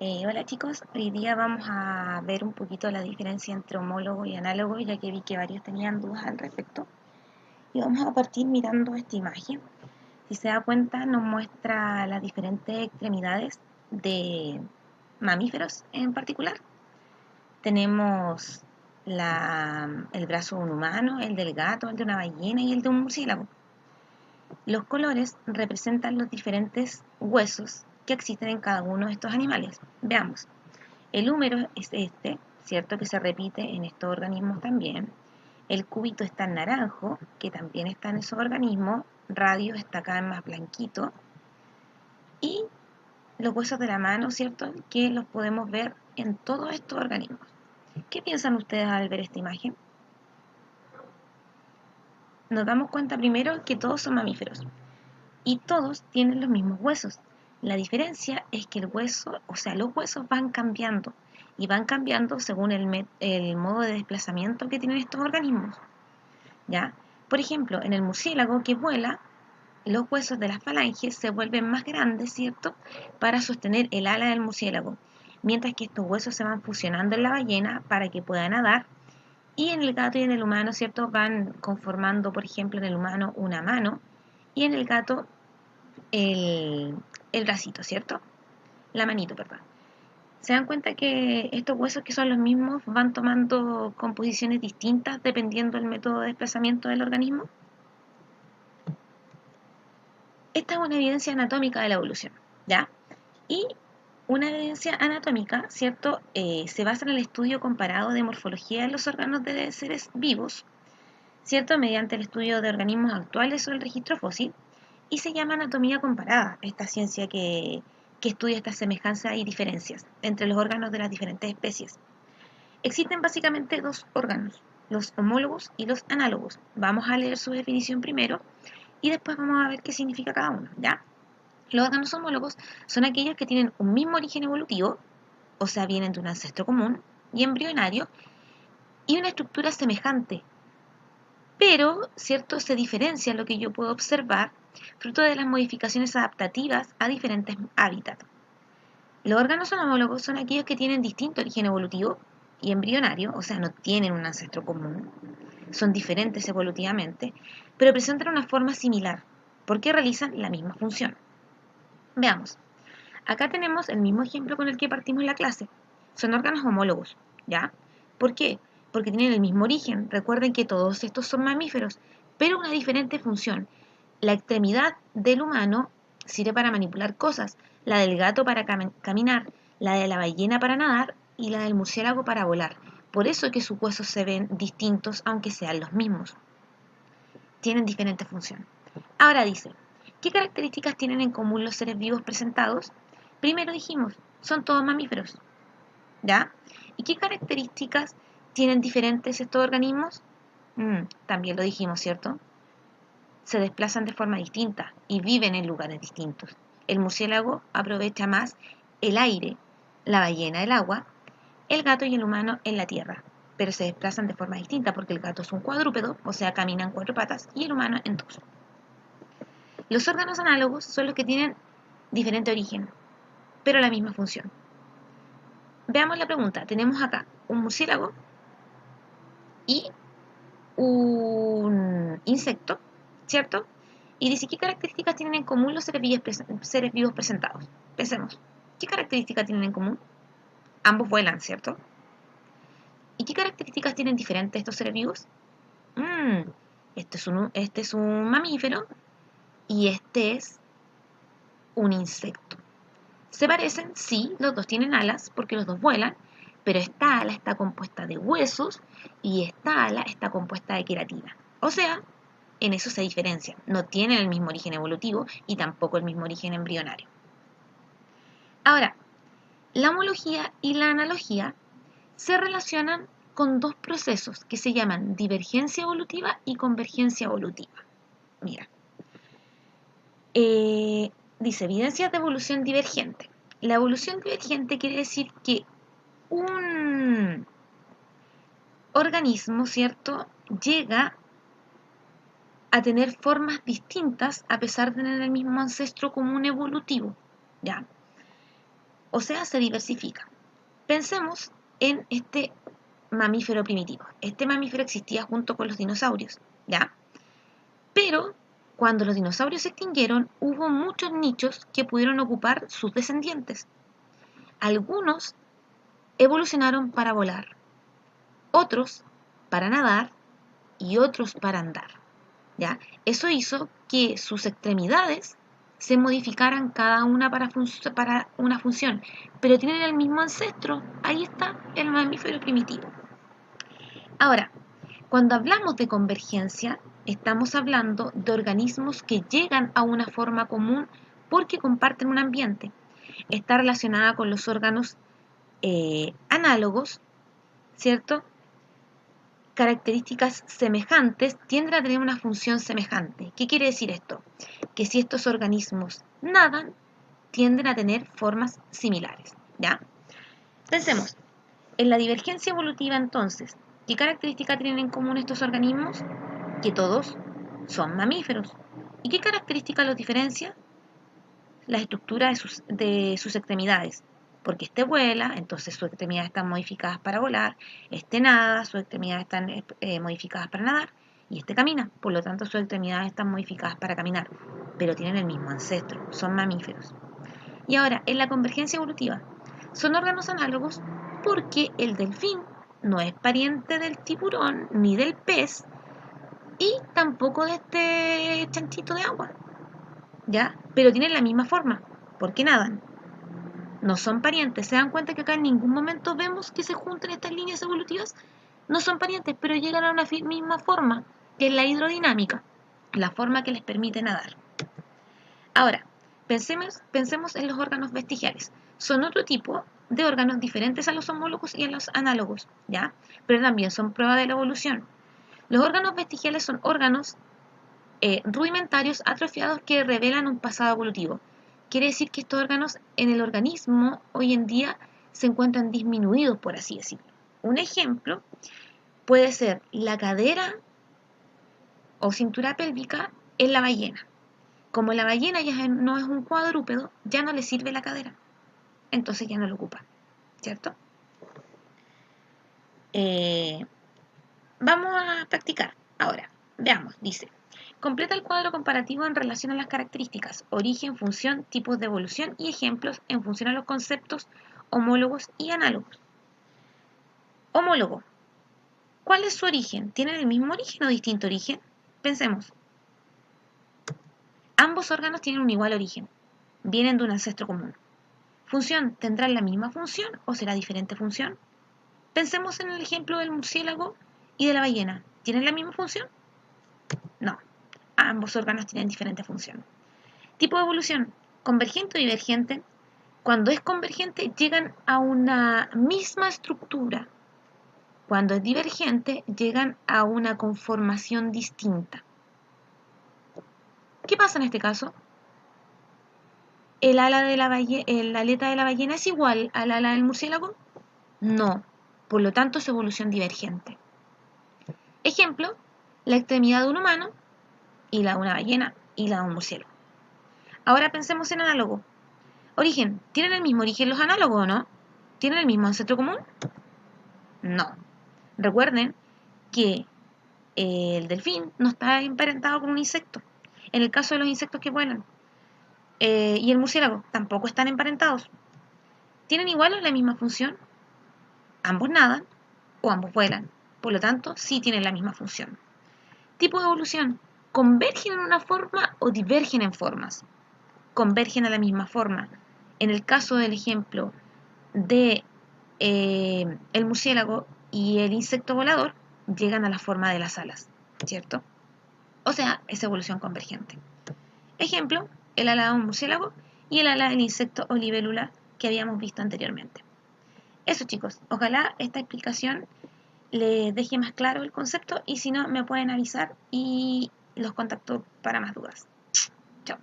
Hola chicos, hoy día vamos a ver un poquito la diferencia entre homólogo y análogo, ya que vi que varios tenían dudas al respecto. Y vamos a partir mirando esta imagen. Si se da cuenta, nos muestra las diferentes extremidades de mamíferos en particular. Tenemos el brazo de un humano, el del gato, el de una ballena y el de un murciélago. Los colores representan los diferentes huesos que existen en cada uno de estos animales. Veamos. El húmero es este, ¿cierto? Que se repite en estos organismos también. El cúbito está en naranjo, que también está en esos organismos. Radio está acá en más blanquito. Y los huesos de la mano, ¿cierto? Que los podemos ver en todos estos organismos. ¿Qué piensan ustedes al ver esta imagen? Nos damos cuenta primero que todos son mamíferos y todos tienen los mismos huesos. La diferencia es que el hueso, o sea, los huesos van cambiando y van cambiando según el modo de desplazamiento que tienen estos organismos. ¿Ya? Por ejemplo, en el murciélago que vuela, los huesos de las falanges se vuelven más grandes, ¿cierto? Para sostener el ala del murciélago, mientras que estos huesos se van fusionando en la ballena para que pueda nadar. Y en el gato y en el humano, ¿cierto? Van conformando, por ejemplo, en el humano una mano y en el gato el, el bracito, ¿cierto? La manito, perdón. ¿Se dan cuenta que estos huesos que son los mismos van tomando composiciones distintas dependiendo del método de desplazamiento del organismo? Esta es una evidencia anatómica de la evolución, ¿ya? Y una evidencia anatómica, ¿cierto? Se basa en el estudio comparado de morfología de los órganos de seres vivos, ¿cierto? Mediante el estudio de organismos actuales o el registro fósil, y se llama anatomía comparada, esta ciencia que estudia estas semejanzas y diferencias entre los órganos de las diferentes especies. Existen básicamente dos órganos, los homólogos y los análogos. Vamos a leer su definición primero y después vamos a ver qué significa cada uno, ¿ya? Los órganos homólogos son aquellos que tienen un mismo origen evolutivo, o sea, vienen de un ancestro común y embrionario, y una estructura semejante, pero, ¿cierto?, se diferencia lo que yo puedo observar fruto de las modificaciones adaptativas a diferentes hábitats. Los órganos homólogos son aquellos que tienen distinto origen evolutivo y embrionario, o sea, no tienen un ancestro común, son diferentes evolutivamente, pero presentan una forma similar, porque realizan la misma función. Veamos, acá tenemos el mismo ejemplo con el que partimos la clase. Son órganos homólogos, ¿ya? ¿Por qué? Porque tienen el mismo origen. Recuerden que todos estos son mamíferos, pero una diferente función. La extremidad del humano sirve para manipular cosas, la del gato para caminar, la de la ballena para nadar y la del murciélago para volar. Por eso es que sus huesos se ven distintos aunque sean los mismos. Tienen diferente función. Ahora dice, ¿qué características tienen en común los seres vivos presentados? Primero dijimos, son todos mamíferos, ¿ya? ¿Y qué características tienen diferentes estos organismos? También lo dijimos, ¿cierto? Se desplazan de forma distinta y viven en lugares distintos. El murciélago aprovecha más el aire, la ballena el agua, el gato y el humano en la tierra, pero se desplazan de forma distinta porque el gato es un cuadrúpedo, o sea, camina en cuatro patas, y el humano en dos. Los órganos análogos son los que tienen diferente origen, pero la misma función. Veamos la pregunta. Tenemos acá un murciélago y un insecto, ¿cierto? Y dice, ¿qué características tienen en común los seres vivos presentados? Pensemos, ¿qué características tienen en común? Ambos vuelan, ¿cierto? ¿Y qué características tienen diferentes estos seres vivos? Mm, este es un mamífero y este es un insecto. ¿Se parecen? Sí, los dos tienen alas porque los dos vuelan, pero esta ala está compuesta de huesos y esta ala está compuesta de queratina. O sea, en eso se diferencian. No tienen el mismo origen evolutivo y tampoco el mismo origen embrionario. Ahora, la homología y la analogía se relacionan con dos procesos que se llaman divergencia evolutiva y convergencia evolutiva. Mira, eh, dice evidencias de evolución divergente. La evolución divergente quiere decir que un organismo, ¿cierto?, llega a tener formas distintas a pesar de tener el mismo ancestro común evolutivo, ¿ya? o sea, se diversifica. Pensemos en este mamífero primitivo. Este mamífero existía junto con los dinosaurios, ¿ya? Pero cuando los dinosaurios se extinguieron, hubo muchos nichos que pudieron ocupar sus descendientes. Algunos evolucionaron para volar, otros para nadar y otros para andar, ¿ya? Eso hizo que sus extremidades se modificaran cada una para una función, pero tienen el mismo ancestro. Ahí está el mamífero primitivo. Ahora, cuando hablamos de convergencia, estamos hablando de organismos que llegan a una forma común porque comparten un ambiente. Está relacionada con los órganos análogos, ¿cierto? Características semejantes tienden a tener una función semejante. ¿Qué quiere decir esto? Que si estos organismos nadan, tienden a tener formas similares, ¿ya? Pensemos, en la divergencia evolutiva entonces, ¿qué características tienen en común estos organismos? Que todos son mamíferos. ¿Y qué características los diferencia? La estructura de sus extremidades. Porque este vuela, entonces sus extremidades están modificadas para volar, este nada, sus extremidades están modificadas para nadar, y este camina, por lo tanto sus extremidades están modificadas para caminar, pero tienen el mismo ancestro, son mamíferos. Y ahora, en la convergencia evolutiva, son órganos análogos porque el delfín no es pariente del tiburón ni del pez y tampoco de este chanchito de agua, ¿ya? Pero tienen la misma forma, porque nadan. No son parientes. ¿Se dan cuenta que acá en ningún momento vemos que se junten estas líneas evolutivas? No son parientes, pero llegan a una misma forma, que es la hidrodinámica, la forma que les permite nadar. Ahora, pensemos en los órganos vestigiales. Son otro tipo de órganos diferentes a los homólogos y a los análogos, ¿ya? Pero también son prueba de la evolución. Los órganos vestigiales son órganos rudimentarios atrofiados que revelan un pasado evolutivo. Quiere decir que estos órganos en el organismo hoy en día se encuentran disminuidos, por así decirlo. Un ejemplo puede ser la cadera o cintura pélvica en la ballena. Como la ballena ya no es un cuadrúpedo, ya no le sirve la cadera. Entonces ya no lo ocupa, ¿cierto? Vamos a practicar. Ahora, veamos, dice. Completa el cuadro comparativo en relación a las características, origen, función, tipos de evolución y ejemplos en función a los conceptos homólogos y análogos. Homólogo. ¿Cuál es su origen? ¿Tienen el mismo origen o distinto origen? Pensemos. Ambos órganos tienen un igual origen. Vienen de un ancestro común. Función. ¿Tendrán la misma función o será diferente función? Pensemos en el ejemplo del murciélago y de la ballena. ¿Tienen la misma función? No. Ambos órganos tienen diferente función. Tipo de evolución, convergente o divergente. Cuando es convergente llegan a una misma estructura. Cuando es divergente llegan a una conformación distinta. ¿Qué pasa en este caso? ¿El aleta de la ballena es igual al ala del murciélago? No. Por lo tanto es evolución divergente. Ejemplo, la extremidad de un humano y la de una ballena y la de un murciélago. Ahora pensemos en análogo. Origen. ¿Tienen el mismo origen los análogos o no? ¿Tienen el mismo ancestro común? No. Recuerden que el delfín no está emparentado con un insecto. En el caso de los insectos que vuelan. Y el murciélago tampoco están emparentados. ¿Tienen igual o la misma función? Ambos nadan o ambos vuelan. Por lo tanto, sí tienen la misma función. Tipo de evolución. ¿Convergen en una forma o divergen en formas? Convergen a la misma forma. En el caso del ejemplo de el murciélago y el insecto volador, llegan a la forma de las alas, ¿cierto? O sea, es evolución convergente. Ejemplo, el ala de un murciélago y el ala del insecto o libélula que habíamos visto anteriormente. Eso, chicos, ojalá esta explicación les deje más claro el concepto y si no, me pueden avisar y los contacto para más dudas. Chao.